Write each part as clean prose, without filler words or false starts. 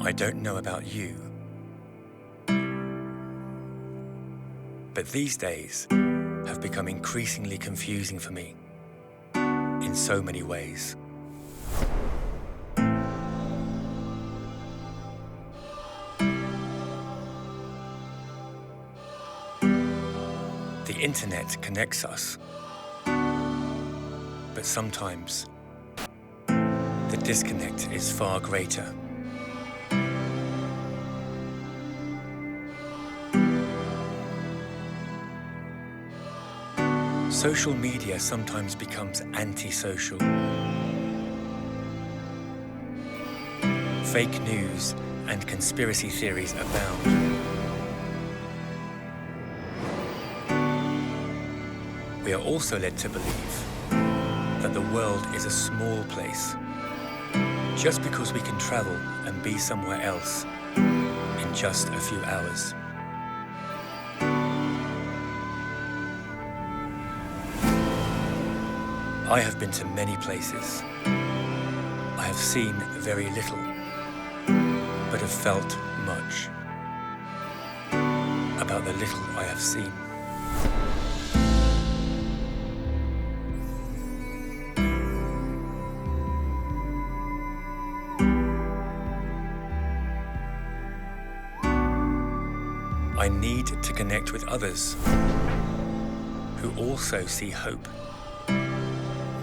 I don't know about you, but these days have become increasingly confusing for me in so many ways. The internet connects us, but sometimes the disconnect is far greater. Social media sometimes becomes antisocial. Fake news and conspiracy theories abound. We are also led to believe that the world is a small place just because we can travel and be somewhere else in just a few hours. I have been to many places. I have seen very little, but have felt much about the little I have seen. I need to connect with others who also see hope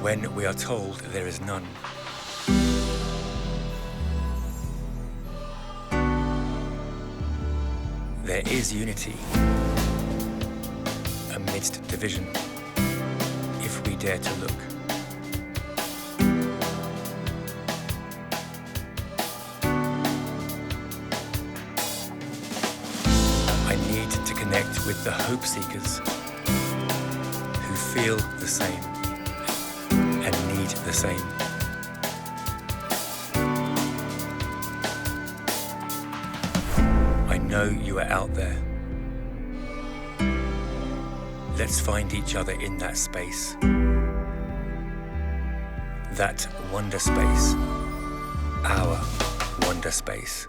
when we are told there is none. There is unity amidst division if we dare to look. I need to connect with the hope seekers who feel the same and need the same. I know you are out there. Let's find each other in that space. That wonder space. Our wonder space.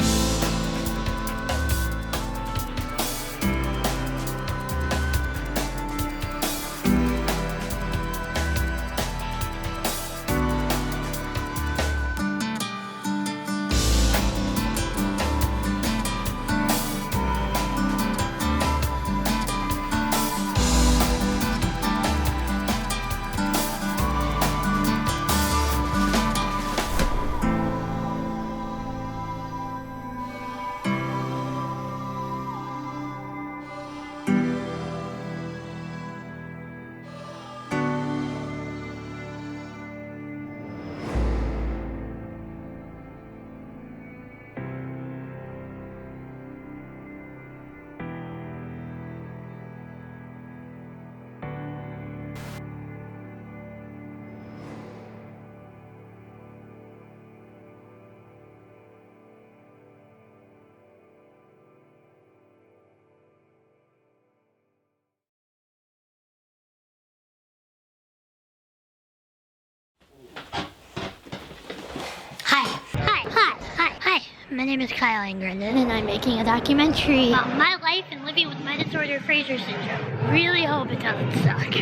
Hi. My name is Kyle Anne Grendys, and I'm making a documentary about my life and living with my disorder, Fraser Syndrome. Really hope it doesn't suck.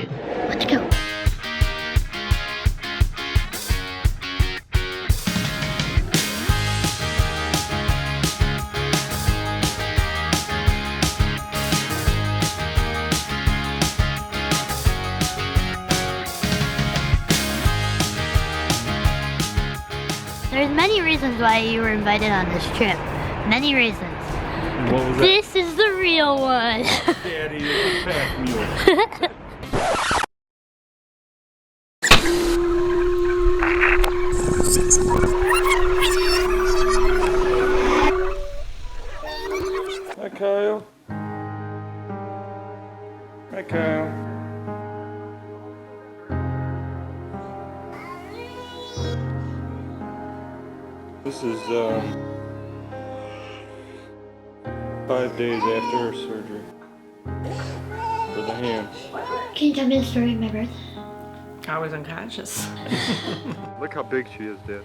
Let's go. There's many reasons why you were invited on this trip. Many reasons. What was that? This is the real one. Daddy is a fat mule. Hi, Kyle. Hi, Kyle. This is 5 days after her surgery for the hand. Can you tell me the story of my birth? I was unconscious. Look how big she is, Dad.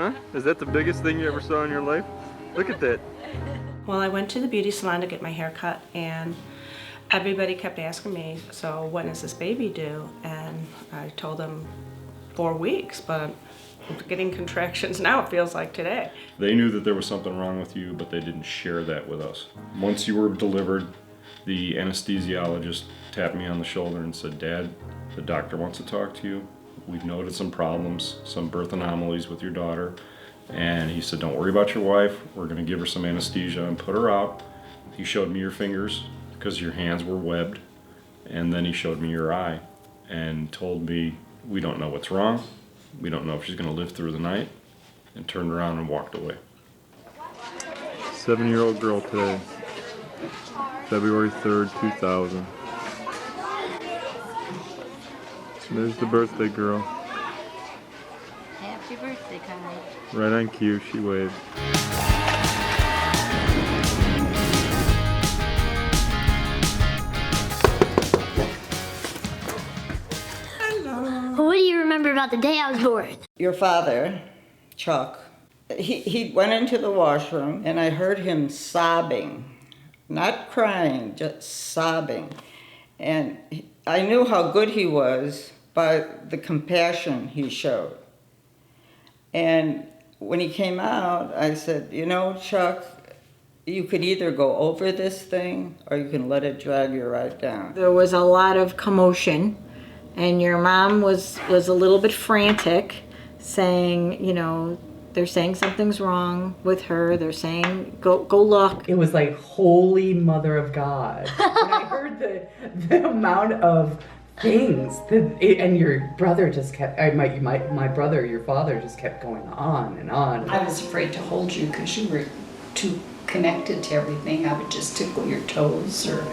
Huh? Is that the biggest thing you ever saw in your life? Look at that. Well, I went to the beauty salon to get my hair cut, and everybody kept asking me, so when is this baby due? And I told them 4 weeks, but I'm getting contractions now, it feels like today. They knew that there was something wrong with you, but they didn't share that with us. Once you were delivered, the anesthesiologist tapped me on the shoulder and said, "Dad, the doctor wants to talk to you. We've noted some problems, some birth anomalies with your daughter." And he said, "Don't worry about your wife. We're gonna give her some anesthesia and put her out." He showed me your fingers because your hands were webbed. And then he showed me your eye and told me, "We don't know what's wrong. We don't know if she's gonna live through the night," and turned around and walked away. 7-year-old girl today. February 3rd, 2000. So there's the birthday girl. Happy birthday, Kyle. Right on cue, she waved. What do you remember about the day I was born? Your father, Chuck, he went into the washroom and I heard him sobbing. Not crying, just sobbing. And I knew how good he was by the compassion he showed. And when he came out, I said, "You know, Chuck, you could either go over this thing or you can let it drag you right down." There was a lot of commotion, and your mom was a little bit frantic, saying, you know, they're saying something's wrong with her. They're saying, go look. It was like, holy mother of God. When I heard the amount of things, and your brother just kept, my brother, your father just kept going on and on. I was afraid to hold you because you were too connected to everything. I would just tickle your toes or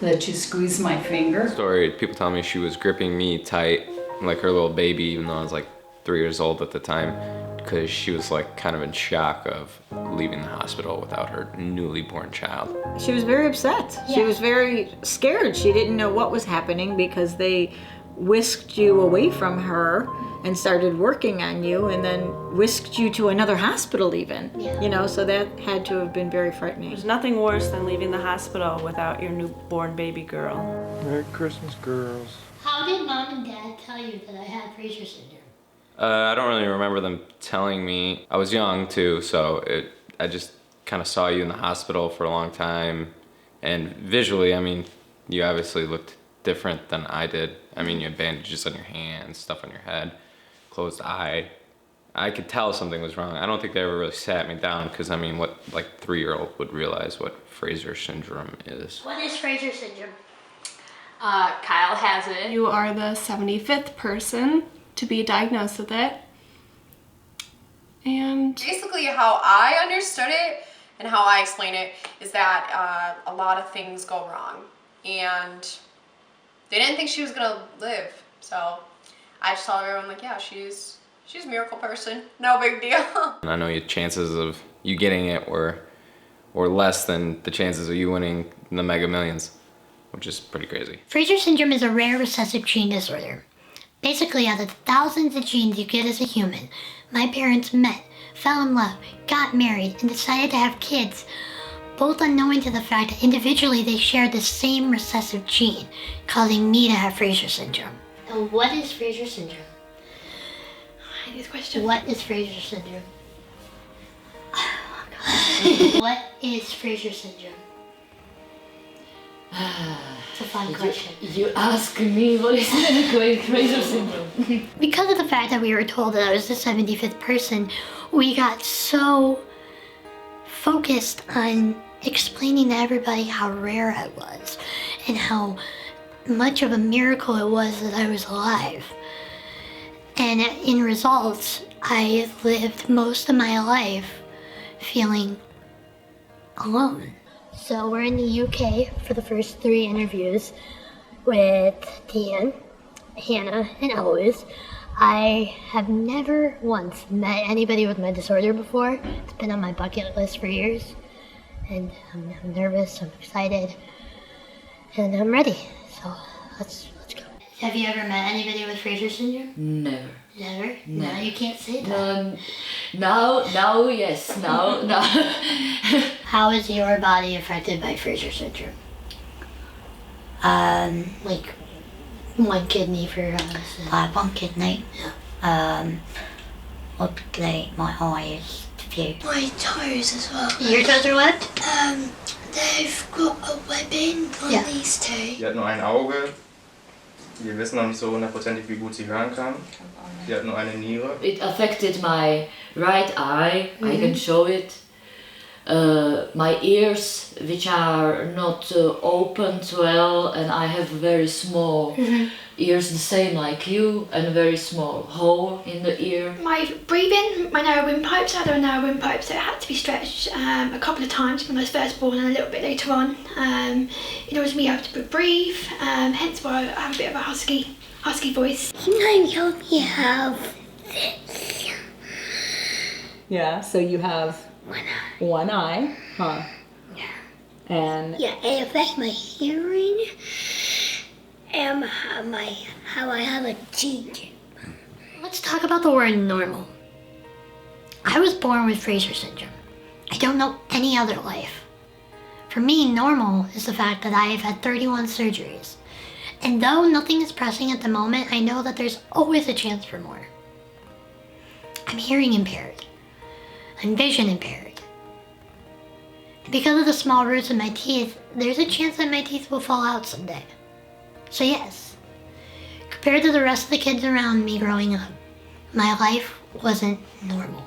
let you squeeze my finger. Story, people tell me she was gripping me tight like her little baby, even though I was like 3 years old at the time, because she was like kind of in shock of leaving the hospital without her newly born child. She was very upset. Yeah. She was very scared. She didn't know what was happening because they whisked you away from her and started working on you and then whisked you to another hospital even. Yeah. You know, so that had to have been very frightening. There's nothing worse than leaving the hospital without your newborn baby girl. Merry Christmas, girls. How did Mom and Dad tell you that I had Fraser Syndrome? I don't really remember them telling me. I was young too, so I just kind of saw you in the hospital for a long time. And visually, I mean, you obviously looked different than I did. I mean, you had bandages on your hands, stuff on your head, closed eye. I could tell something was wrong. I don't think they ever really sat me down because, I mean, what like 3-year-old would realize what Fraser Syndrome is. What is Fraser Syndrome? Kyle has it. You are the 75th person to be diagnosed with it. And basically how I understood it and how I explain it is that a lot of things go wrong and they didn't think she was gonna live. So I just told everyone like, yeah, she's a miracle person, no big deal. And I know your chances of you getting it were less than the chances of you winning the Mega Millions, which is pretty crazy. Fraser Syndrome is a rare recessive gene disorder. Basically, out of the thousands of genes you get as a human, my parents met, fell in love, got married, and decided to have kids, both unknowing to the fact that individually they shared the same recessive gene, causing me to have Fraser Syndrome. Now, what is Fraser Syndrome? I hate these questions. What is Fraser Syndrome? Oh, God. What is Fraser Syndrome? It's a fun question. You ask me what is Fraser Syndrome? Because of the fact that we were told that I was the 75th person, we got so focused on explaining to everybody how rare I was and how much of a miracle it was that I was alive. And in results, I lived most of my life feeling alone. So we're in the UK for the first 3 interviews with Dan, Hannah, and Eloise. I have never once met anybody with my disorder before. It's been on my bucket list for years. And I'm nervous, I'm excited, and I'm ready. So let's go. Have you ever met anybody with Fraser Syndrome? Never. Never? No. No, you can't say that. Now, yes, now. How is your body affected by Fraser Syndrome? Like, one kidney for us. One kidney. Obviously, my eyes, view. My toes as well. Your toes are what? They've got a webbing on these two. Sie hat nur ein Auge. Wir wissen noch nicht so hundertprozentig, wie gut sie hören kann. Sie hat nur eine Niere. It affected my right eye. I can show it. My ears, which are not opened well, and I have very small ears, the same like you, and a very small hole in the ear. My breathing, my narrow windpipes, I had a narrow windpipe, so it had to be stretched a couple of times when I was first born and a little bit later on, in order for me to breathe, hence why I have a bit of a husky voice. You only have this. Yeah, so you have one eye, huh? Yeah. And Yeah, it affects my hearing and how I have a teeth. Let's talk about the word normal. I was born with Fraser Syndrome. I don't know any other life. For me, normal is the fact that I have had 31 surgeries. And though nothing is pressing at the moment, I know that there's always a chance for more. I'm hearing impaired. I'm vision impaired. And because of the small roots in my teeth, there's a chance that my teeth will fall out someday. So yes, compared to the rest of the kids around me growing up, my life wasn't normal.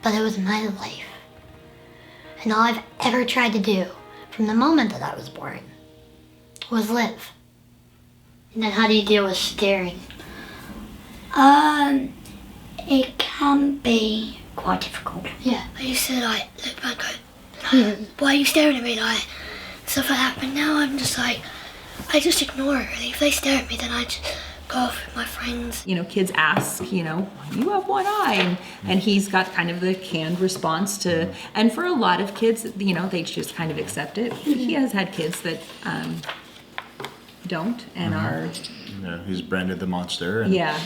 But it was my life. And all I've ever tried to do from the moment that I was born was live. And then how do you deal with staring? It can be quite difficult. Yeah. I used to look back and why are you staring at me like stuff like that, but now I'm just like, I just ignore it really. If they stare at me, then I just go off with my friends. kids ask, you have one eye, and he's got kind of the canned response to, and for a lot of kids, they just kind of accept it. He has had kids that don't and are. He's branded the monster. And, Yeah.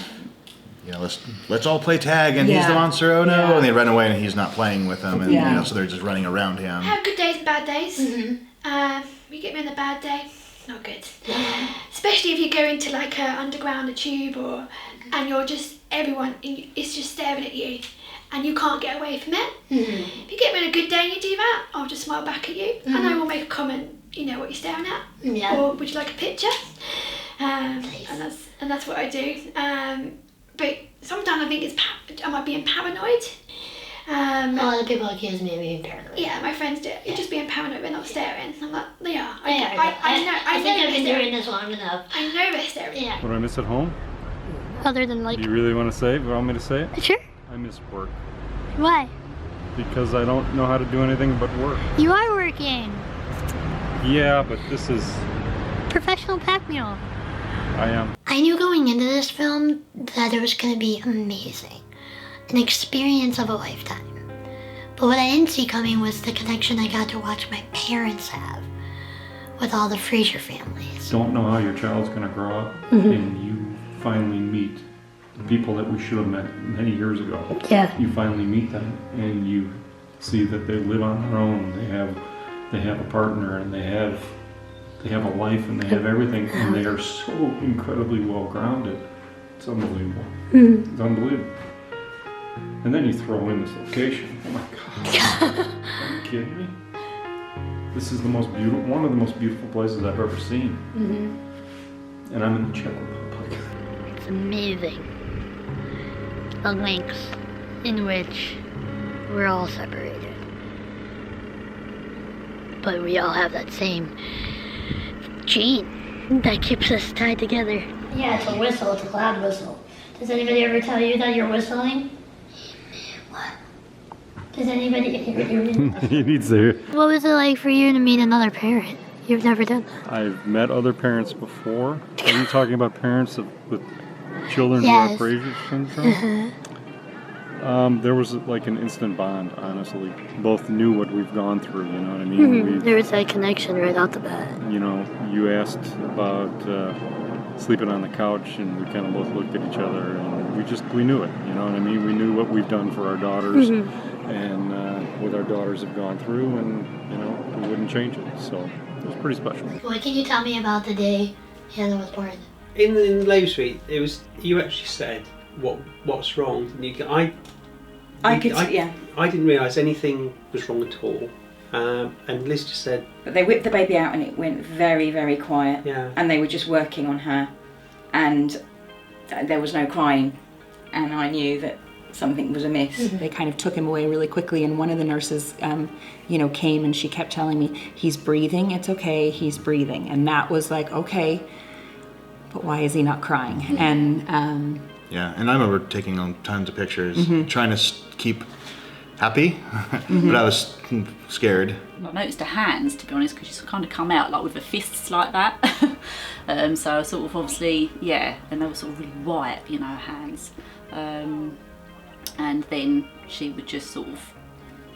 let's all play tag, and he's the monster. Oh no! Yeah. And they run away, and he's not playing with them, and Yeah. so they're just running around him. I have good days and bad days. You get me on a bad day, not good. Especially if you go into like a underground, a tube, and you're just, everyone is just staring at you and you can't get away from it. If you get me on a good day and you do that, I'll just smile back at you and I will make a comment, what you're staring at, or would you like a picture? And that's what I do. But sometimes I think I might be paranoid. A lot of people accuse me of being paranoid. Yeah, my friends do. You're just being paranoid, they're not staring. I'm like, they are. I think I've been doing this long enough. I know they're staring. Yeah. What do I miss at home? Other than Do you really want to say it? You want me to say it? Sure. I miss work. Why? Because I don't know how to do anything but work. You are working. Yeah, but this is... Professional pack mule. I am. I knew going into this film that it was going to be amazing. An experience of a lifetime. But what I didn't see coming was the connection I got to watch my parents have with all the Fraser families. Don't know how your child's going to grow up, and you finally meet the people that we should have met many years ago. Yeah. You finally meet them, and you see that they live on their own. They have a partner, and they have a life, and they have everything, and they are so incredibly well grounded. It's unbelievable. It's unbelievable. And then you throw in this location. Oh my God! Are you kidding me? This is one of the most beautiful places I've ever seen. And I'm in the Czech Republic. It's amazing. The lengths in which we're all separated. But we all have that same gene that keeps us tied together. Yeah, it's a whistle. It's a loud whistle. Does anybody ever tell you that you're whistling? What? Does anybody hear? He needs to hear. What was it like for you to meet another parent? You've never done that. I've met other parents before. Are you talking about parents with children Yes. who have Fraser syndrome? There was like an instant bond, honestly. Both knew what we've gone through, you know what I mean? There was that connection right out the bat. You know, you asked about sleeping on the couch, and we kind of both looked at each other, and we knew it, you know what I mean? We knew what we've done for our daughters, and what our daughters have gone through, and, you know, we wouldn't change it, so it was pretty special. What can you tell me about the day Hannah was born? In the labour suite, it was, you actually said what's wrong. I didn't realise anything was wrong at all. And Liz just said... But they whipped the baby out and it went very, very quiet. Yeah. And they were just working on her. And there was no crying. And I knew that something was amiss. They kind of took him away really quickly, and one of the nurses, came and she kept telling me, he's breathing, it's okay, he's breathing. And that was like, okay, but why is he not crying? And... Yeah, and I remember taking tons of pictures, trying to keep happy, but I was scared. I noticed her hands, to be honest, because she's kind of come out like with her fists like that. So sort of obviously, yeah, and they were sort of really white, her hands. And then she would just sort of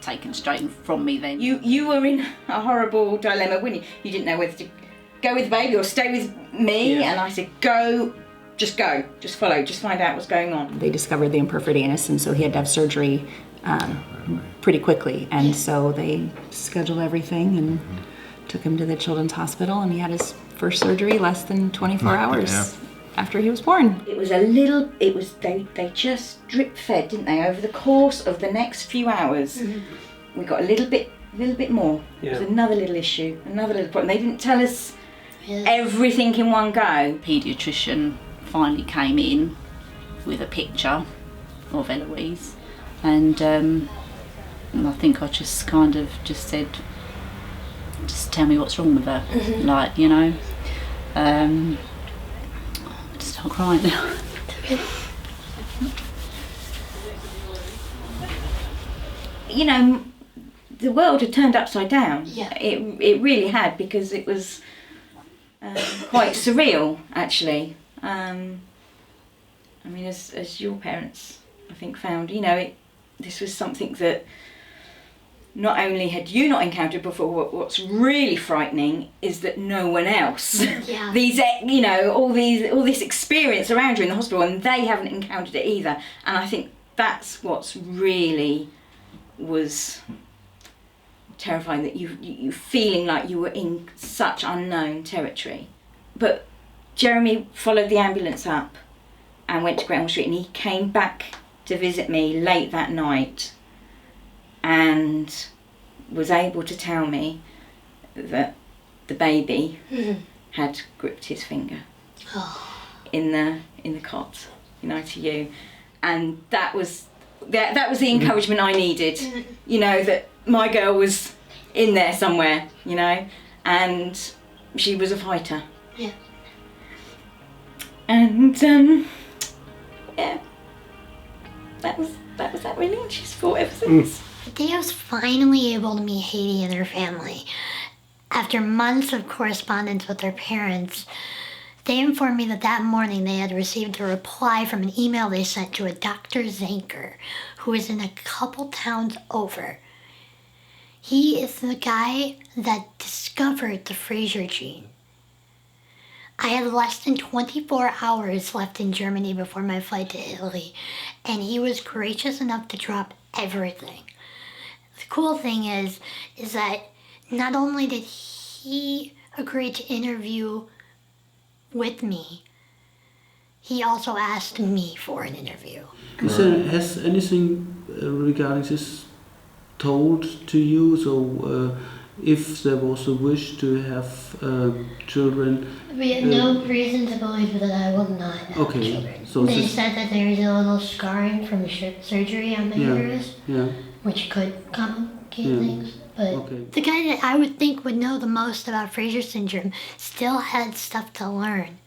taken straight from me then. You were in a horrible dilemma, weren't you? You didn't know whether to go with the baby or stay with me, and I said, go, just follow, just find out what's going on. They discovered the imperfect anus, and so he had to have surgery pretty quickly, and so they scheduled everything and took him to the children's hospital, and he had his first surgery less than 24 hours after he was born. It was they just drip fed, didn't they, over the course of the next few hours. We got a little bit more. Yeah. It was another little issue, another little problem. They didn't tell us everything in one go. Paediatrician finally came in with a picture of Eloise, and I think I just kind of just said, just tell me what's wrong with her, I just start crying now. The world had turned upside down. Yeah. It really had, because it was quite surreal, actually. As your parents, I think, found, this was something that not only had you not encountered before, what's really frightening is that no one else, all this experience around you in the hospital, and they haven't encountered it either. And I think that's what's really was terrifying, that you feeling like you were in such unknown territory. But Jeremy followed the ambulance up and went to Great Ormond Street, and he came back to visit me late that night and was able to tell me that the baby had gripped his finger in the cot, to you. And that was the encouragement I needed, that my girl was in there somewhere, and she was a fighter. Yeah. And that was that really, and she's fought ever since. The day I was finally able to meet Haiti and her family, after months of correspondence with their parents, they informed me that morning they had received a reply from an email they sent to a Dr. Zanker, who is in a couple towns over. He is the guy that discovered the Fraser gene. I had less than 24 hours left in Germany before my flight to Italy, and he was gracious enough to drop everything. The cool thing is that not only did he agree to interview with me, he also asked me for an interview. So has anything regarding this told to you? So if there was a wish to have children? We had no reason to believe that I would not have children. So they said that there is a little scarring from surgery on my uterus, which could complicate things. But the guy that I would think would know the most about Fraser Syndrome still had stuff to learn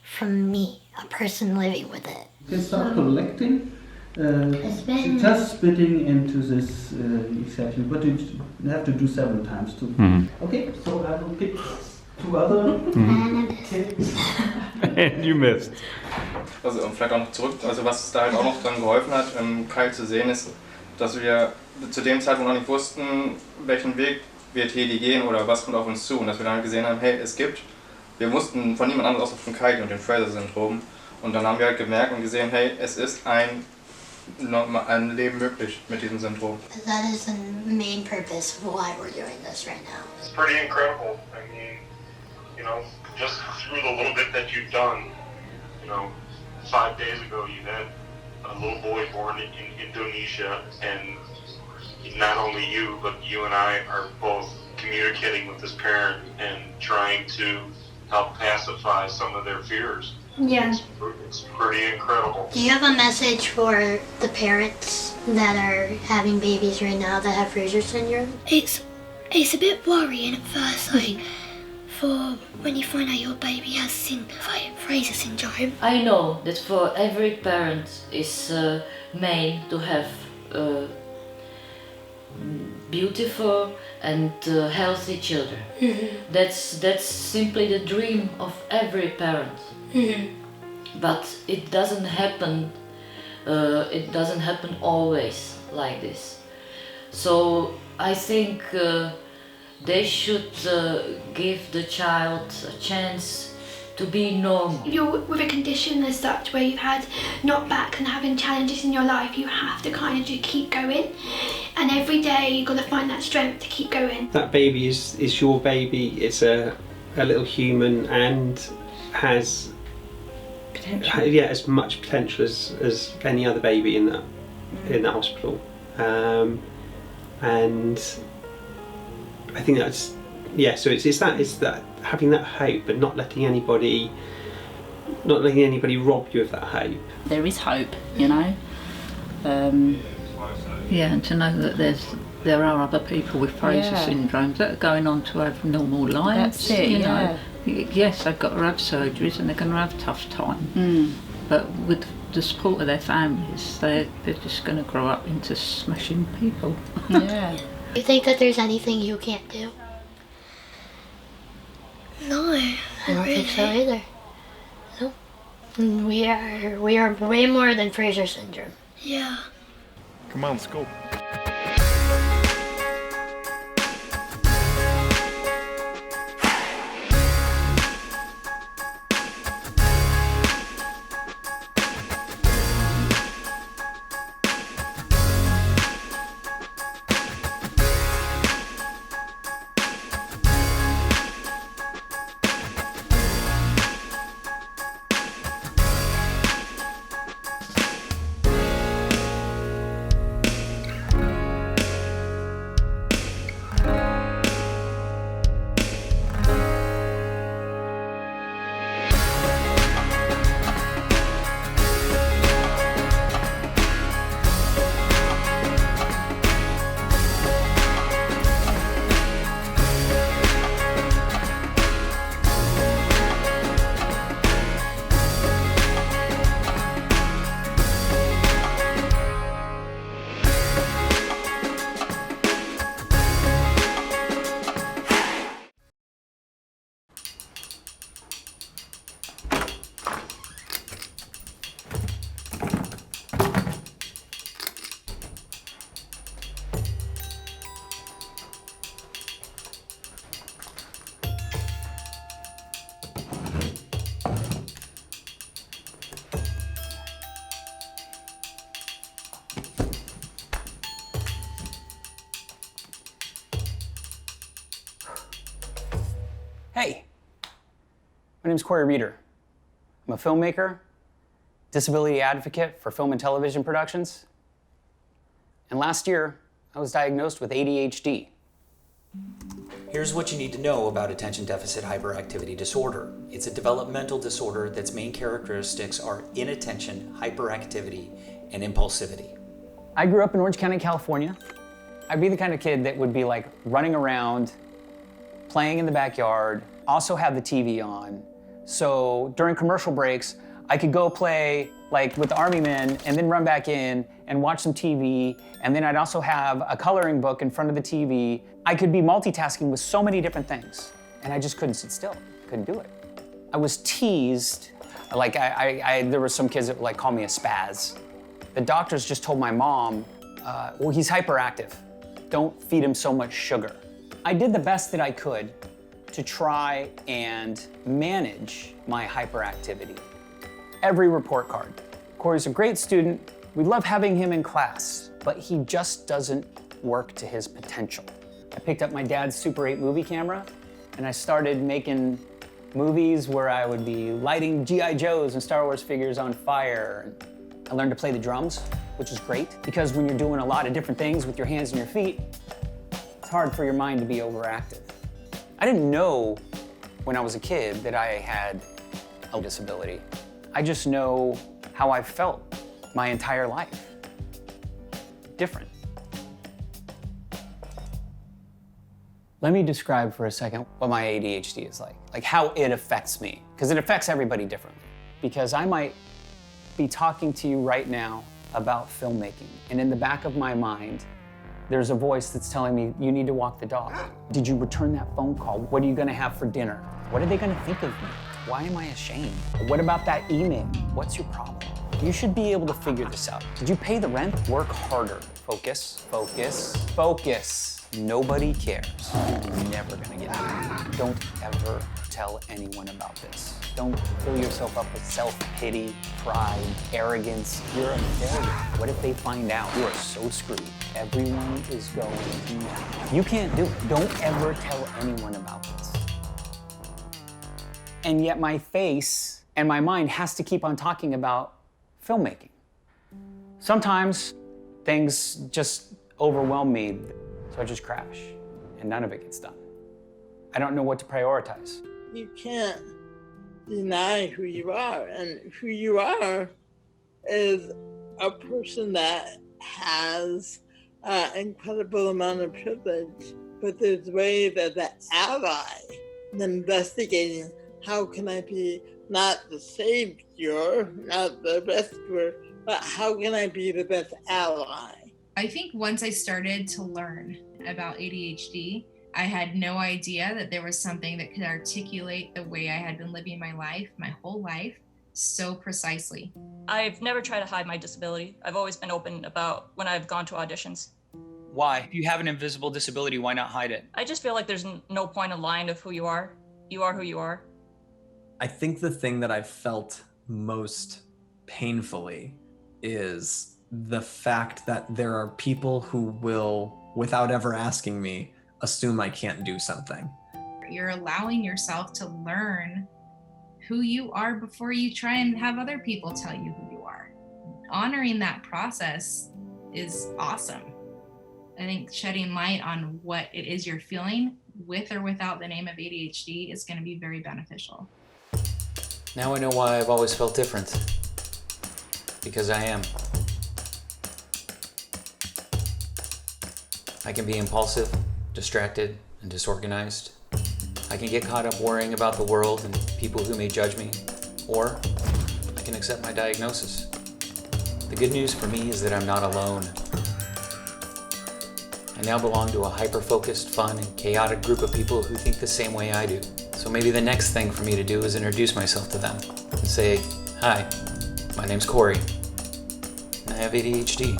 from me, a person living with it. You can start collecting. Just spitting into this section, but you have to do several times too. Okay, so I will pick 2 other tips? And you missed. Also vielleicht auch noch zurück, also was da halt auch noch dran geholfen hat, Kyle zu sehen, ist, dass wir zu dem Zeitpunkt noch nicht wussten, welchen Weg wird Hedi gehen oder was kommt auf uns zu. Und dass wir dann gesehen haben, hey, wir wussten von niemand anderes außer von Kyle und dem Fraser Syndrome. Und dann haben wir halt gemerkt und gesehen, hey, es ist ein Leben möglich mit diesem Syndrom. That is the main purpose of why we're doing this right now. It's pretty incredible. I mean, you know, just through the little bit that you've done, you know, 5 days ago you had a little boy born in Indonesia, and not only you, but you and I are both communicating with this parent and trying to help pacify some of their fears. Yeah. It's pretty incredible. Do you have a message for the parents that are having babies right now that have Fraser Syndrome? It's a bit worrying at first, like, for when you find out your baby has Fraser Syndrome. I know that for every parent is made to have beautiful and healthy children. That's simply the dream of every parent. But it doesn't happen. It doesn't happen always like this. So I think they should give the child a chance to be normal. If you're with a condition as such where you've had knockback and having challenges in your life, you have to kind of just keep going. And every day you've got to find that strength to keep going. That baby is your baby. It's a little human and has as much potential as any other baby in the hospital. And I think that's so it's that having that hope, but not letting anybody rob you of that hope. There is hope, you know. And to know that there are other people with Fraser syndrome that are going on to have normal lives. That's it, you know. Yes, they've got to have surgeries and they're going to have a tough time. But with the support of their families, they're just going to grow up into smashing people. Do you think that there's anything you can't do? No, I don't think so either. No. We are way more than Fraser Syndrome. Yeah. Come on, let's go. Hey, my name is Cory Reeder. I'm a filmmaker, disability advocate for film and television productions. And last year, I was diagnosed with ADHD. Here's what you need to know about attention deficit hyperactivity disorder. It's a developmental disorder that's main characteristics are inattention, hyperactivity, and impulsivity. I grew up in Orange County, California. I'd be the kind of kid that would be like running around, playing in the backyard, also have the TV on. So during commercial breaks, I could go play like with the army men and then run back in and watch some TV. And then I'd also have a coloring book in front of the TV. I could be multitasking with so many different things. and I just couldn't sit still, couldn't do it. I was teased, like there were some kids that would like call me a spaz. The doctors just told my mom, well, he's hyperactive. Don't feed him so much sugar. I did the best that I could to try and manage my hyperactivity. Every report card. Cory's a great student. We love having him in class, but he just doesn't work to his potential. I picked up my dad's Super 8 movie camera and I started making movies where I would be lighting G.I. Joes and Star Wars figures on fire. I learned to play the drums, which is great because when you're doing a lot of different things with your hands and your feet, it's hard for your mind to be overactive. I didn't know when I was a kid that I had a disability. I just know how I felt my entire life. Different. Let me describe for a second what my ADHD is like how it affects me, because it affects everybody differently. Because I might be talking to you right now about filmmaking, and in the back of my mind, there's a voice that's telling me, you need to walk the dog. Did you return that phone call? What are you gonna have for dinner? What are they gonna think of me? Why am I ashamed? What about that email? What's your problem? You should be able to figure this out. Did you pay the rent? Work harder. Focus, focus, focus. Nobody cares. You're never gonna get it. Don't ever tell anyone about this. Don't fill yourself up with self-pity, pride, arrogance. You're a failure. What if they find out? You are so screwed. Everyone is going to know. You can't do it. Don't ever tell anyone about this. And yet my face and my mind has to keep on talking about filmmaking. Sometimes things just overwhelm me, so I just crash, and none of it gets done. I don't know what to prioritize. You can't deny who you are, and who you are is a person that has an incredible amount of privilege, but there's ways as an ally in investigating how can I be not the savior, not the rescuer, but how can I be the best ally? I think once I started to learn about ADHD, I had no idea that there was something that could articulate the way I had been living my life, my whole life, so precisely. I've never tried to hide my disability. I've always been open about when I've gone to auditions. Why? If you have an invisible disability, why not hide it? I just feel like there's no point in lying of who you are. You are who you are. I think the thing that I've felt most painfully is the fact that there are people who will, without ever asking me, assume I can't do something. You're allowing yourself to learn who you are before you try and have other people tell you who you are. Honoring that process is awesome. I think shedding light on what it is you're feeling with or without the name of ADHD is going to be very beneficial. Now I know why I've always felt different. Because I am. I can be impulsive, distracted, and disorganized. I can get caught up worrying about the world and people who may judge me, or I can accept my diagnosis. The good news for me is that I'm not alone. I now belong to a hyper-focused, fun, and chaotic group of people who think the same way I do. So maybe the next thing for me to do is introduce myself to them and say, hi, my name's Cory, and I have ADHD.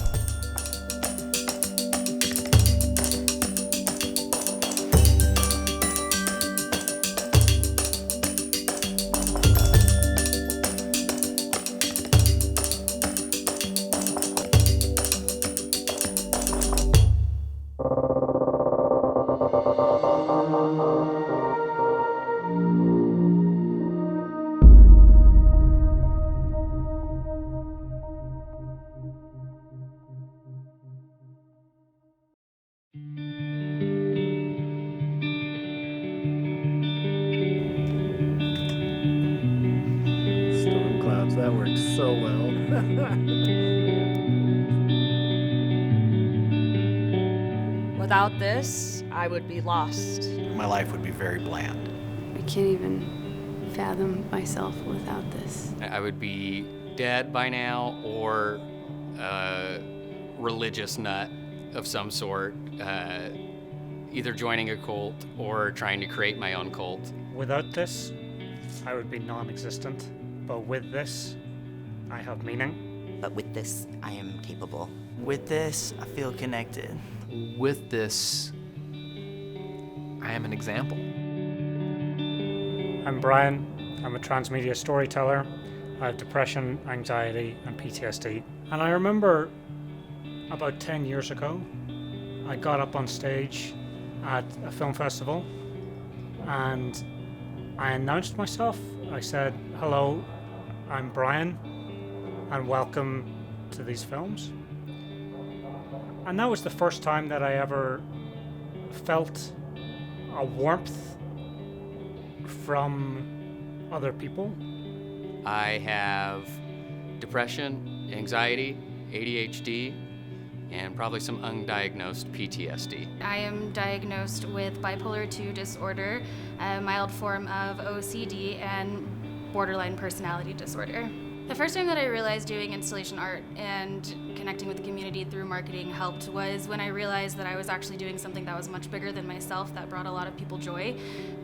Storm clouds, that worked so well. Without this, I would be lost. My life would be very bland. I can't even fathom myself without this. I would be dead by now or a religious nut of some sort. either joining a cult or trying to create my own cult. Without this, I would be non-existent, but with this, I have meaning. But with this, I am capable. With this, I feel connected. With this, I am an example. I'm Brian. I'm a transmedia storyteller. I have depression, anxiety, and PTSD. And I remember about 10 years ago, I got up on stage at a film festival and I announced myself. I said, "Hello, I'm Brian, and welcome to these films." And that was the first time that I ever felt a warmth from other people. I have depression, anxiety, ADHD, and probably some undiagnosed PTSD. I am diagnosed with bipolar II disorder, a mild form of OCD, and borderline personality disorder. The first time that I realized doing installation art and connecting with the community through marketing helped was when I realized that I was actually doing something that was much bigger than myself, that brought a lot of people joy.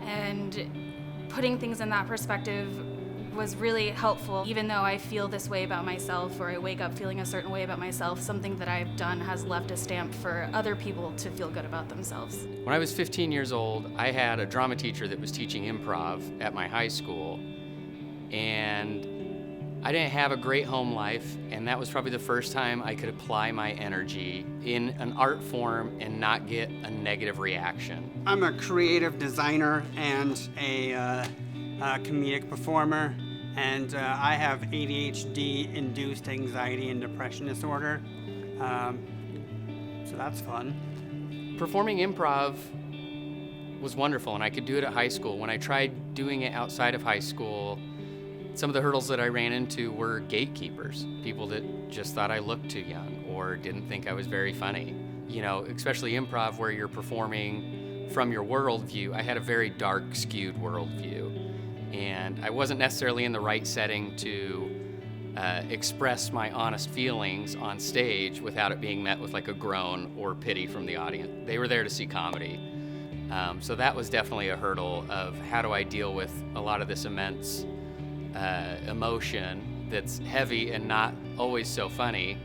And putting things in that perspective was really helpful. Even though I feel this way about myself, or I wake up feeling a certain way about myself, something that I've done has left a stamp for other people to feel good about themselves. When I was 15 years old, I had a drama teacher that was teaching improv at my high school, and I didn't have a great home life, and that was probably the first time I could apply my energy in an art form and not get a negative reaction. I'm a creative designer and a comedic performer, and I have ADHD-induced anxiety and depression disorder, so that's fun. Performing improv was wonderful, and I could do it at high school. When I tried doing it outside of high school, some of the hurdles that I ran into were gatekeepers, people that just thought I looked too young or didn't think I was very funny. You know, especially improv where you're performing from your worldview. I had a very dark, skewed worldview, and I wasn't necessarily in the right setting to express my honest feelings on stage without it being met with like a groan or pity from the audience. They were there to see comedy. So that was definitely a hurdle of how do I deal with a lot of this immense emotion that's heavy and not always so funny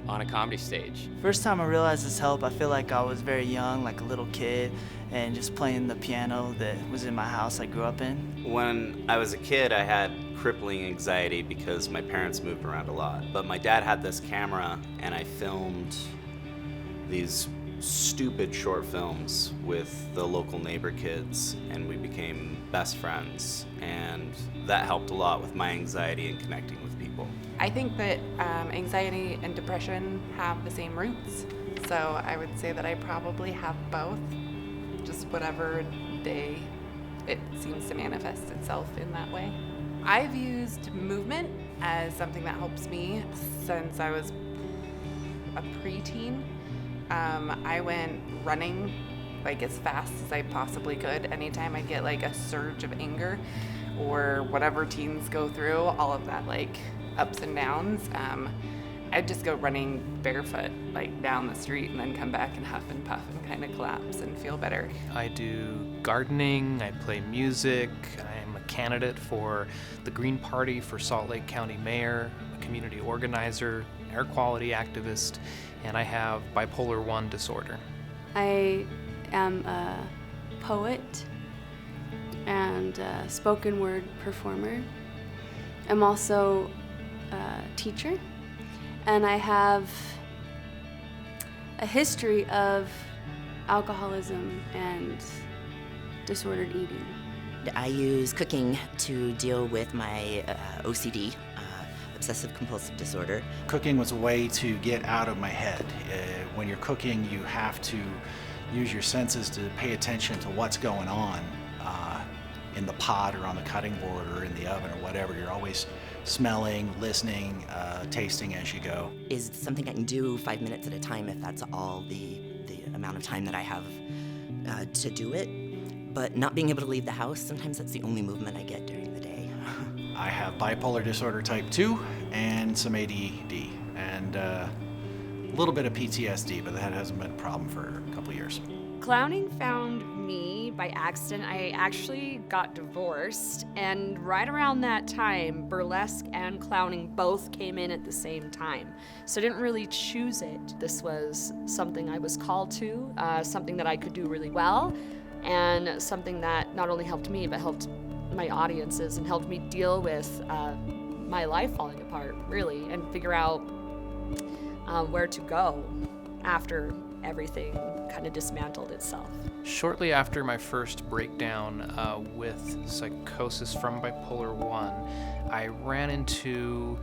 on a comedy stage. First time I realized this help, I feel like I was very young, like a little kid, and just playing the piano that was in my house I grew up in. When I was a kid, I had crippling anxiety because my parents moved around a lot. But my dad had this camera, and I filmed these stupid short films with the local neighbor kids, and we became best friends, and that helped a lot with my anxiety and connecting with people. I think that anxiety and depression have the same roots, so I would say that I probably have both, just whatever day it seems to manifest itself in that way. I've used movement as something that helps me since I was a preteen. I went running like as fast as I possibly could. Anytime I get like a surge of anger or whatever teens go through, all of that like ups and downs, I'd just go running barefoot like down the street and then come back and huff and puff and kind of collapse and feel better. I do gardening, I play music, I'm a candidate for the Green Party for Salt Lake County Mayor, a community organizer, air quality activist, and I have bipolar I disorder. I am a poet and a spoken word performer. I'm also a teacher, and I have a history of alcoholism and disordered eating. I use cooking to deal with my OCD, obsessive compulsive disorder. Cooking was a way to get out of my head. When you're cooking, you have to use your senses to pay attention to what's going on in the pot or on the cutting board or in the oven or whatever. You're always smelling, listening, tasting as you go. Is something I can do 5 minutes at a time if that's all the amount of time that I have to do it. But not being able to leave the house, sometimes that's the only movement I get during the day. I have bipolar disorder type 2 and some ADD. And little bit of PTSD, but that hasn't been a problem for a couple years. Clowning found me by accident. I actually got divorced, and right around that time, burlesque and clowning both came in at the same time. So I didn't really choose it. This was something I was called to, something that I could do really well, and something that not only helped me, but helped my audiences and helped me deal with my life falling apart, really, and figure out where to go after everything kind of dismantled itself. Shortly after my first breakdown with psychosis from bipolar 1, I ran into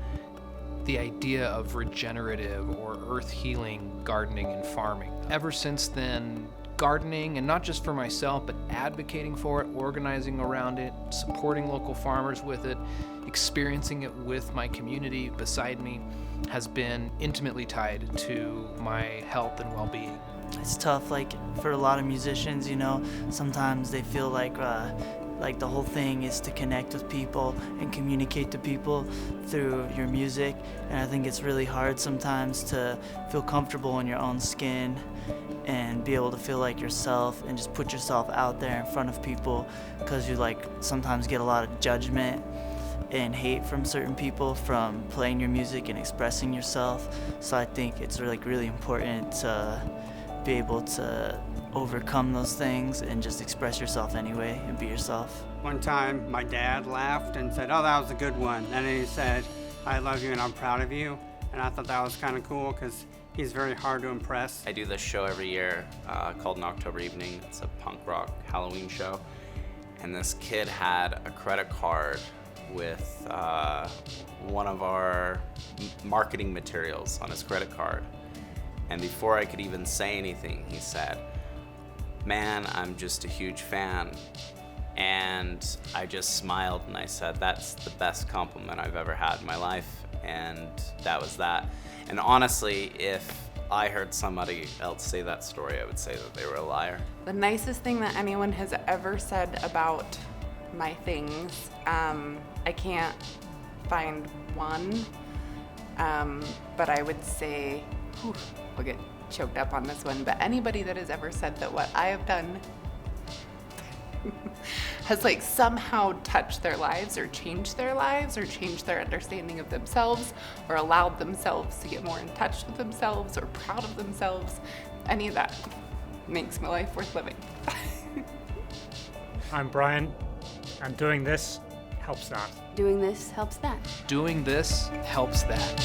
the idea of regenerative or earth healing gardening and farming. Ever since then, gardening, and not just for myself, but advocating for it, organizing around it, supporting local farmers with it, experiencing it with my community beside me, has been intimately tied to my health and well-being. It's tough, like for a lot of musicians, you know, sometimes they feel like the whole thing is to connect with people and communicate to people through your music. And I think it's really hard sometimes to feel comfortable in your own skin and be able to feel like yourself and just put yourself out there in front of people, because you like sometimes get a lot of judgment and hate from certain people from playing your music and expressing yourself. So I think it's really important to be able to overcome those things and just express yourself anyway and be yourself. One time my dad laughed and said, "Oh, that was a good one." And then he said, "I love you and I'm proud of you." And I thought that was kind of cool because he's very hard to impress. I do this show every year called An October Evening. It's a punk rock Halloween show. And this kid had a credit card with one of our marketing materials on his credit card. And before I could even say anything, he said, "Man, I'm just a huge fan." And I just smiled and I said, "That's the best compliment I've ever had in my life." And that was that. And honestly, if I heard somebody else say that story, I would say that they were a liar. The nicest thing that anyone has ever said about my things, I can't find one, but I would say, I'll get choked up on this one, but anybody that has ever said that what I have done has like somehow touched their lives or changed their understanding of themselves or allowed themselves to get more in touch with themselves or proud of themselves, any of that makes my life worth living. I'm Brian, and doing this helps that. Doing this helps that. Doing this helps that.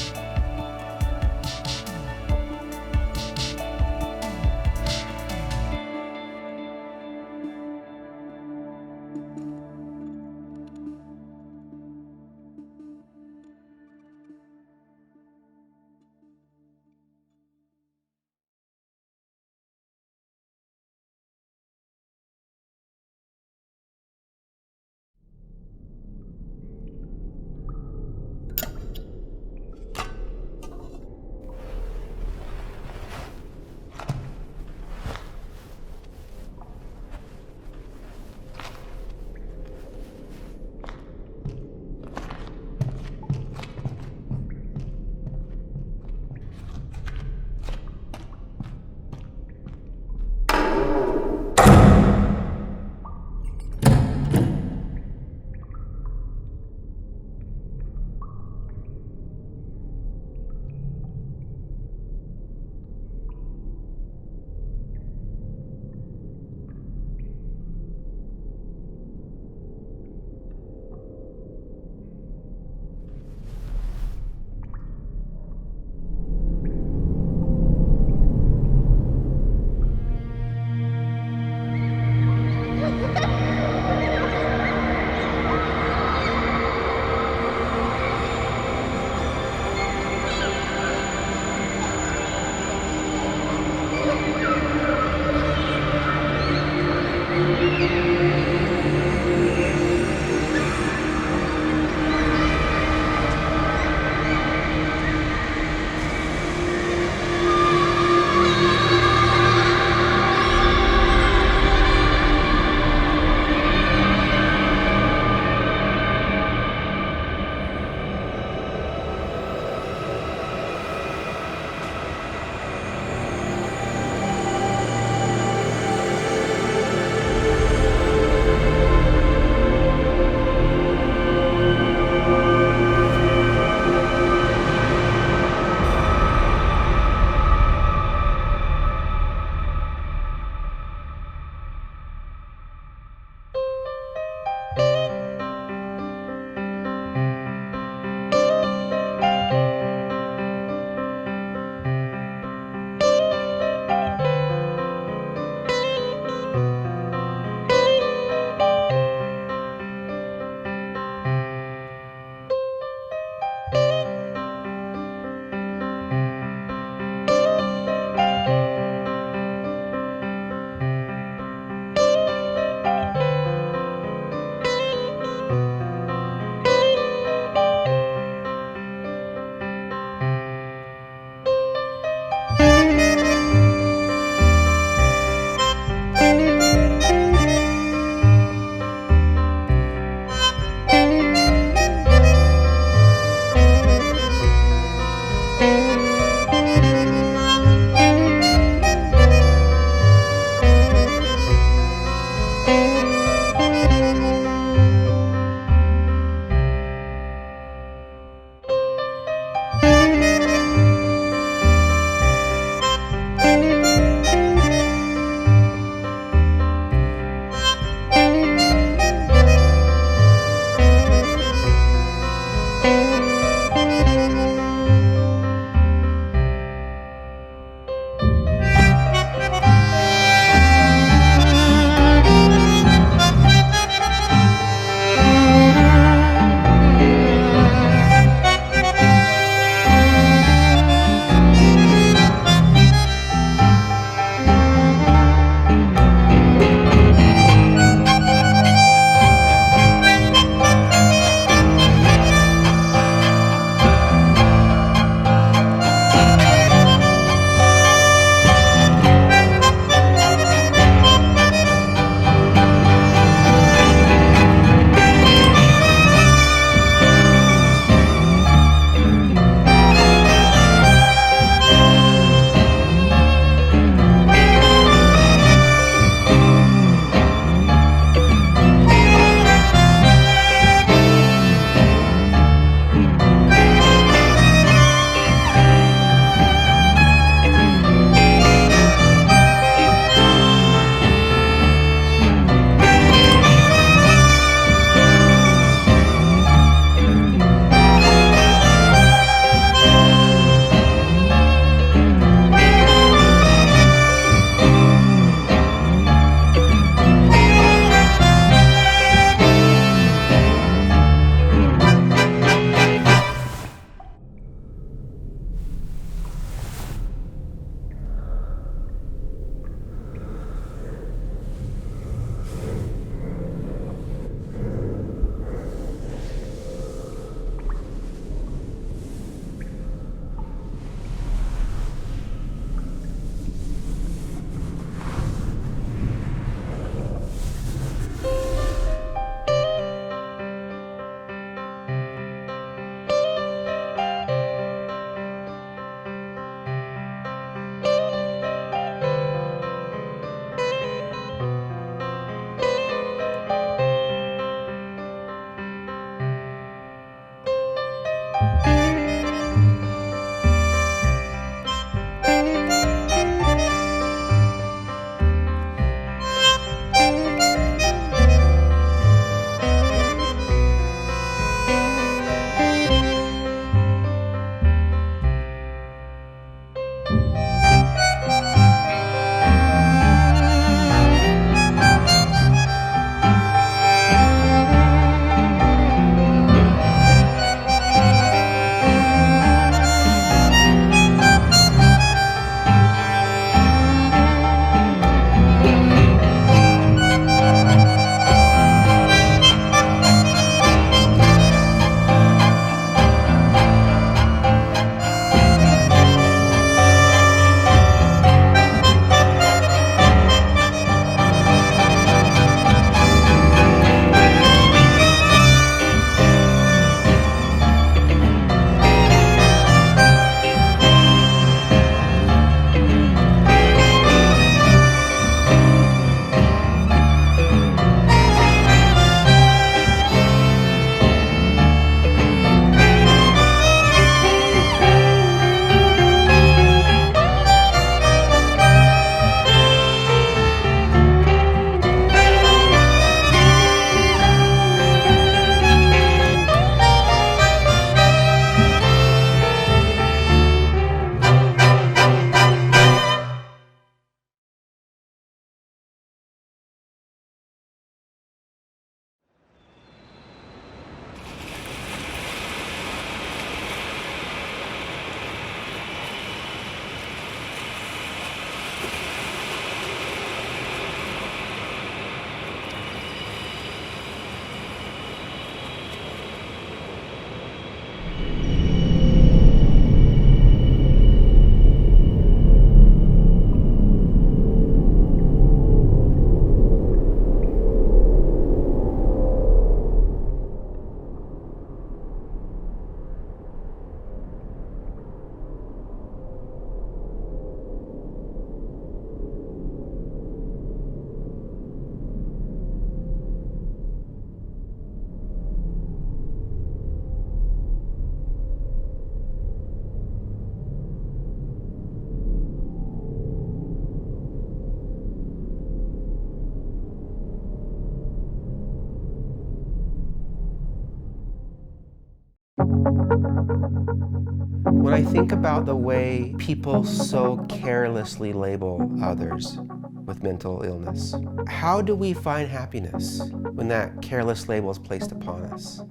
When I think about the way people so carelessly label others with mental illness, how do we find happiness when that careless label is placed upon us?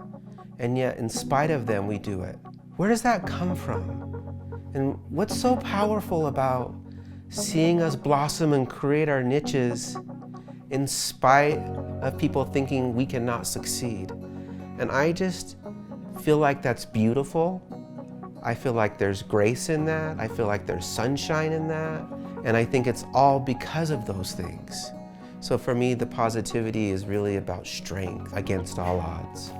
And yet, in spite of them, we do it. Where does that come from? And what's so powerful about seeing us blossom and create our niches in spite of people thinking we cannot succeed? And I just feel like that's beautiful. I feel like there's grace in that. I feel like there's sunshine in that. And I think it's all because of those things. So for me, the positivity is really about strength against all odds.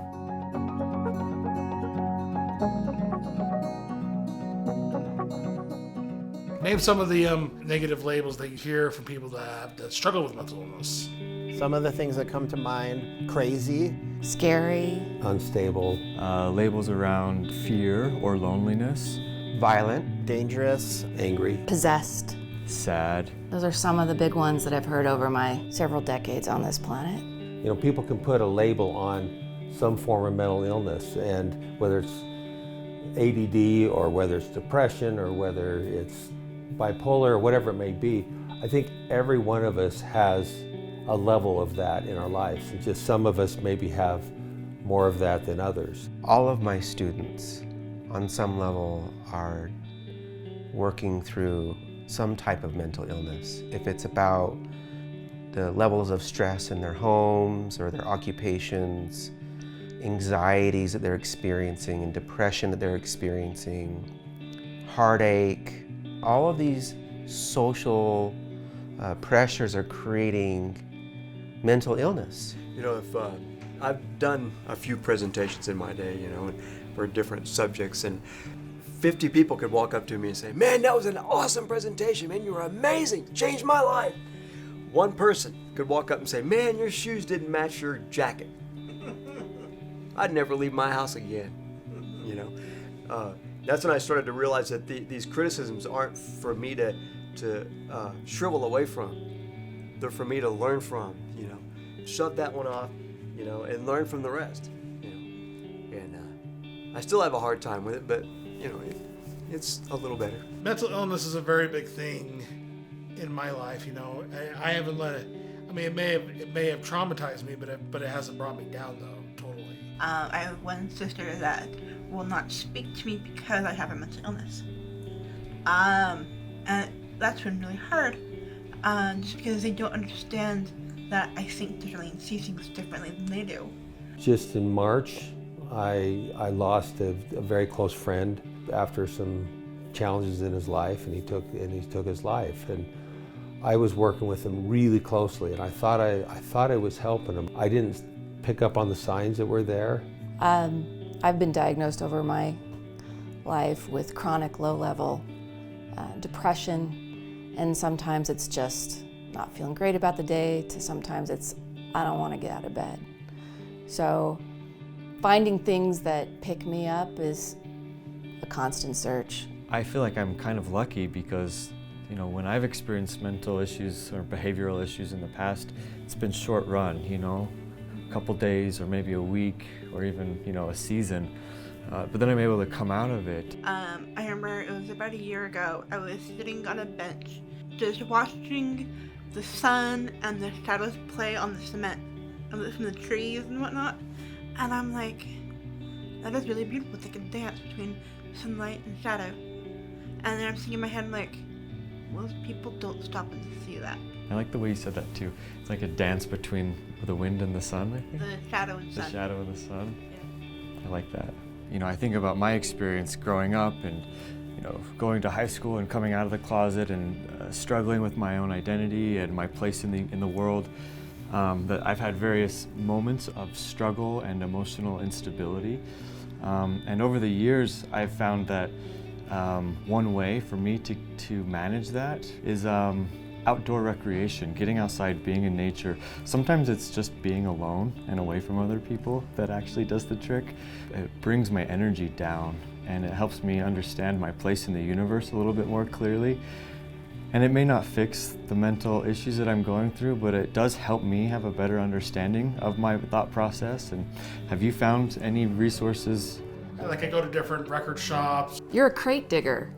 Name some of the negative labels that you hear from people that struggle with mental illness. Some of the things that come to mind: crazy, scary, unstable, labels around fear or loneliness, violent, dangerous, angry, possessed, sad. Those are some of the big ones that I've heard over my several decades on this planet. You know, people can put a label on some form of mental illness, and whether it's ADD or whether it's depression or whether it's bipolar or whatever it may be, I think every one of us has a level of that in our lives. It's just some of us maybe have more of that than others. All of my students, on some level, are working through some type of mental illness. If it's about the levels of stress in their homes or their occupations, anxieties that they're experiencing and depression that they're experiencing, heartache, all of these social pressures are creating mental illness. You know, if I've done a few presentations in my day, you know, for different subjects, and 50 people could walk up to me and say, "Man, that was an awesome presentation, man, you were amazing, changed my life." One person could walk up and say, "Man, your shoes didn't match your jacket. I'd never leave my house again." You know, that's when I started to realize that these criticisms aren't for me to shrivel away from. They're for me to learn from, you know. Shut that one off, you know, and learn from the rest, you know. And I still have a hard time with it, but, you know, it's a little better. Mental illness is a very big thing in my life, you know. I haven't let it, I mean, it may have traumatized me, but it hasn't brought me down, though, totally. I have one sister that will not speak to me because I have a mental illness. And that's been really hard, just because they don't understand that I think differently and see things differently than they do. Just in March, I lost a very close friend after some challenges in his life, and he took his life. And I was working with him really closely, and I thought I was helping him. I didn't pick up on the signs that were there. I've been diagnosed over my life with chronic low-level depression, and sometimes it's just not feeling great about the day, to sometimes it's I don't want to get out of bed. So finding things that pick me up is a constant search. I feel like I'm kind of lucky because, you know, when I've experienced mental issues or behavioral issues in the past, it's been short run, you know, a couple days or maybe a week or even, you know, a season. But then I'm able to come out of it. I remember it was about a year ago. I was sitting on a bench, just watching the sun and the shadows play on the cement from the trees and whatnot. And I'm like, that is really beautiful. It's like a dance between sunlight and shadow. And then I'm thinking in my head, like, Most people don't stop and see that. I like the way you said that too. It's like a dance between the wind and the sun, I think. The shadow and sun. The shadow and the sun. Yeah. I like that. You know, I think about my experience growing up and, you know, going to high school and coming out of the closet and struggling with my own identity and my place in the world. That I've had various moments of struggle and emotional instability. And over the years, I've found that one way for me to manage that is outdoor recreation, getting outside, being in nature. Sometimes it's just being alone and away from other people that actually does the trick. It brings my energy down and it helps me understand my place in the universe a little bit more clearly. And it may not fix the mental issues that I'm going through, but it does help me have a better understanding of my thought process. And have you found any resources? Like I go to different record shops. You're a crate digger.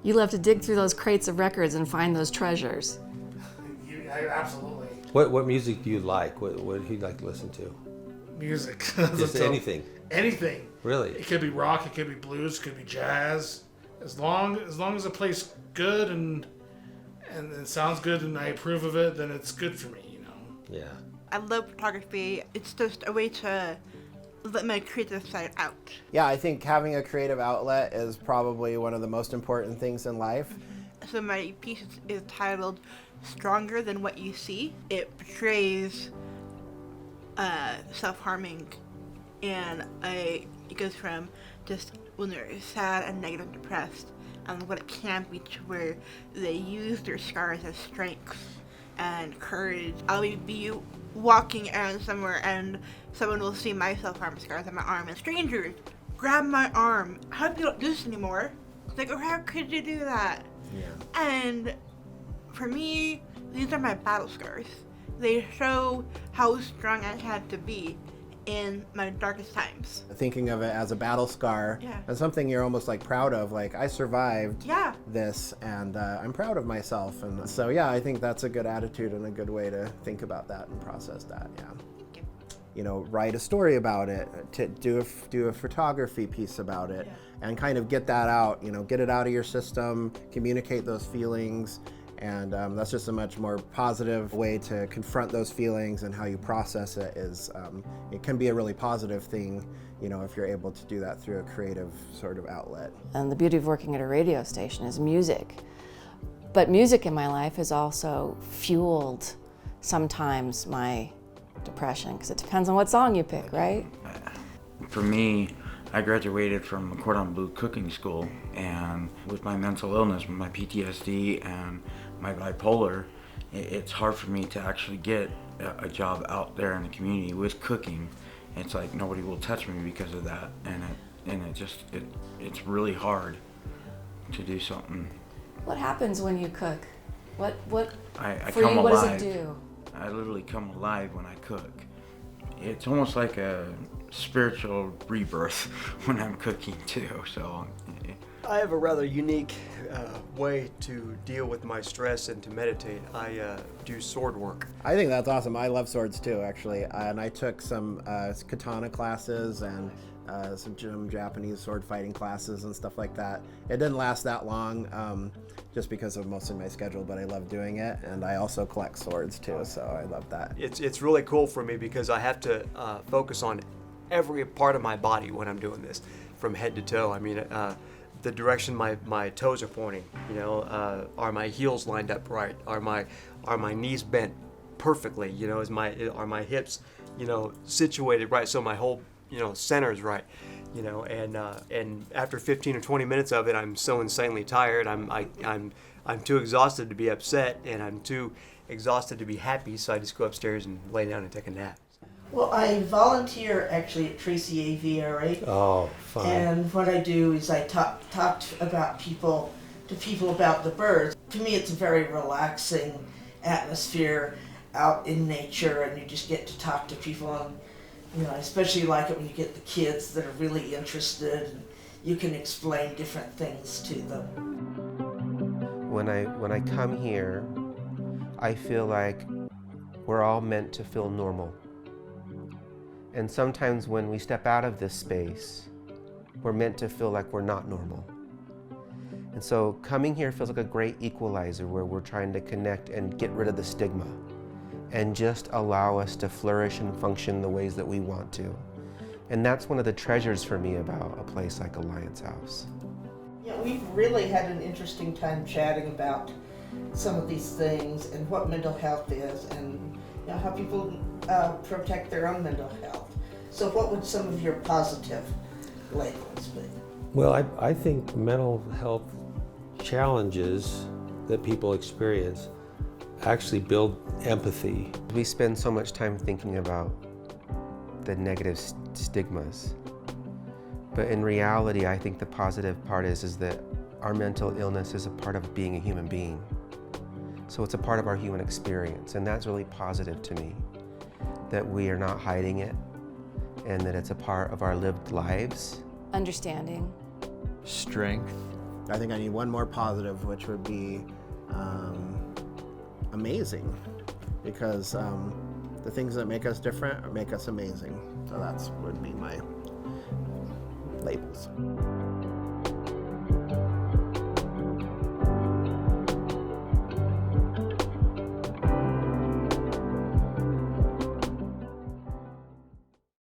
You love to dig through those crates of records and find those treasures. Absolutely. What music do you like? What do you like to listen to? Music. Just anything. Anything. Really? It could be rock, it could be blues, it could be jazz. As long as it plays good and it sounds good and I approve of it, then it's good for me, you know. Yeah. I love photography. It's just a way to let my creative side out. Yeah, I think having a creative outlet is probably one of the most important things in life. So my piece is titled Stronger Than What You See. It portrays self-harming, and it goes from just when they're sad and negative and depressed, and what it can be to where they use their scars as strength and courage. I'll be walking around somewhere and someone will see my self-harm scars on my arm, and strangers grab my arm. I hope you don't do this anymore. It's like, oh, how could you do that? Yeah. And for me, these are my battle scars. They show how strong I had to be in my darkest times. Thinking of it as a battle scar Yeah. and something you're almost like proud of, like I survived Yeah. this and I'm proud of myself. And so yeah, I think that's a good attitude and a good way to think about that and process that. Yeah. Thank you. You know, write a story about it, to do a photography piece about it, and kind of get that out, you know, get it out of your system, communicate those feelings. And that's just a much more positive way to confront those feelings, and how you process it is, it can be a really positive thing, you know, if you're able to do that through a creative sort of outlet. And the beauty of working at a radio station is music. But music in my life has also fueled sometimes my depression, because it depends on what song you pick, right? For me, I graduated from Cordon Bleu cooking school, and with my mental illness, my PTSD and my bipolar, it's hard for me to actually get a job out there in the community with cooking. It's like nobody will touch me because of that, and it's really hard to do something. What happens when you cook? What I for come you, alive. what does it do? I literally come alive when I cook. It's almost like a spiritual rebirth when I'm cooking too. So I have a rather unique way to deal with my stress and to meditate. I do sword work. I think that's awesome. I love swords too, actually. And I took some katana classes and some Japanese sword fighting classes and stuff like that. It didn't last that long, just because of mostly my schedule, but I love doing it. And I also collect swords too, so I love that. It's really cool for me because I have to focus on every part of my body when I'm doing this, from head to toe. I mean, the direction my toes are pointing, you know, are my heels lined up right? Are my knees bent perfectly? You know, are my hips, you know, situated right so my whole, you know, center is right? You know, and after 15 or 20 minutes of it, I'm so insanely tired. I'm too exhausted to be upset, and I'm too exhausted to be happy. So I just go upstairs and lay down and take a nap. Well, I volunteer actually at Tracy AVRA. Oh, fun. And what I do is I talk about people about the birds. To me, it's a very relaxing atmosphere out in nature, and you just get to talk to people. And, you know, I especially like it when you get the kids that are really interested, and you can explain different things to them. When I come here, I feel like we're all meant to feel normal. And sometimes when we step out of this space, we're meant to feel like we're not normal. And so coming here feels like a great equalizer where we're trying to connect and get rid of the stigma and just allow us to flourish and function the ways that we want to. And that's one of the treasures for me about a place like Alliance House. Yeah, we've really had an interesting time chatting about some of these things and what mental health is, and how people protect their own mental health. So what would some of your positive labels be? Well, I think mental health challenges that people experience actually build empathy. We spend so much time thinking about the negative stigmas. But in reality, I think the positive part is that our mental illness is a part of being a human being. So it's a part of our human experience, and that's really positive to me, that we are not hiding it, and that it's a part of our lived lives. Understanding. Strength. I think I need one more positive, which would be amazing, because the things that make us different make us amazing. So that's would be my labels.